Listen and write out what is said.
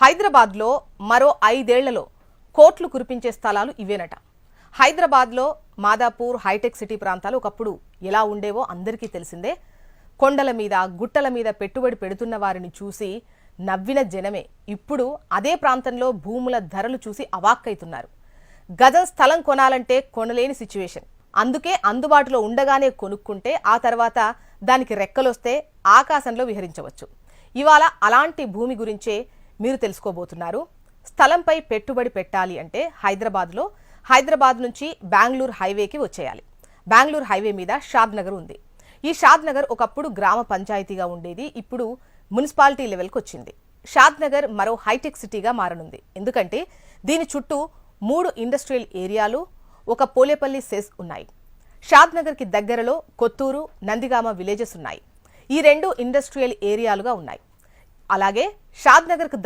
హైదరాబాద్లో మరో 5 ఏళ్లలో కోట్లు కురిపించే స్థలాలు ఇవేనట. హైదరాబాద్లో మాదాపూర్, హైటెక్ సిటీ ప్రాంతాలు ఒకప్పుడు ఎలా ఉండేవో అందరికీ తెలిసిందే. కొండల మీద, గుట్టల మీద పెట్టుబడి పెడుతున్న వారిని చూసి నవ్విన జనమే ఇప్పుడు అదే ప్రాంతంలో భూముల ధరలు చూసి అవాక్కైతున్నారు. గజం స్థలం కొనాలంటే కొనలేని సిచ్యువేషన్. అందుకే అందుబాటులో ఉండగానే కొనుక్కుంటే ఆ తర్వాత దానికి రెక్కలొస్తే ఆకాశంలో విహరించవచ్చు. ఇవాళ అలాంటి భూమి గురించే మీరు తెలుసుకోబోతున్నారు. స్థలంపై పెట్టుబడి పెట్టాలి అంటే హైదరాబాద్ నుంచి బెంగళూరు హైవేకి వచ్చేయాలి. బెంగళూరు హైవే మీద షాద్ నగర్ ఉంది. ఈ షాద్ నగర్ ఒకప్పుడు గ్రామ పంచాయతీగా ఉండేది. ఇప్పుడు మున్సిపాలిటీ లెవెల్కి వచ్చింది. షాద్ నగర్ మరో హైటెక్ సిటీగా మారనుంది. ఎందుకంటే దీని చుట్టూ 3 ఇండస్ట్రియల్ ఏరియాలు, ఒక పోలేపల్లి సెస్ ఉన్నాయి. షాద్ నగర్కి దగ్గరలో కొత్తూరు, నందిగామ విలేజెస్ ఉన్నాయి. ఈ 2 ఇండస్ట్రియల్ ఏరియాలుగా ఉన్నాయి. అలాగే షాద్ నగర్కు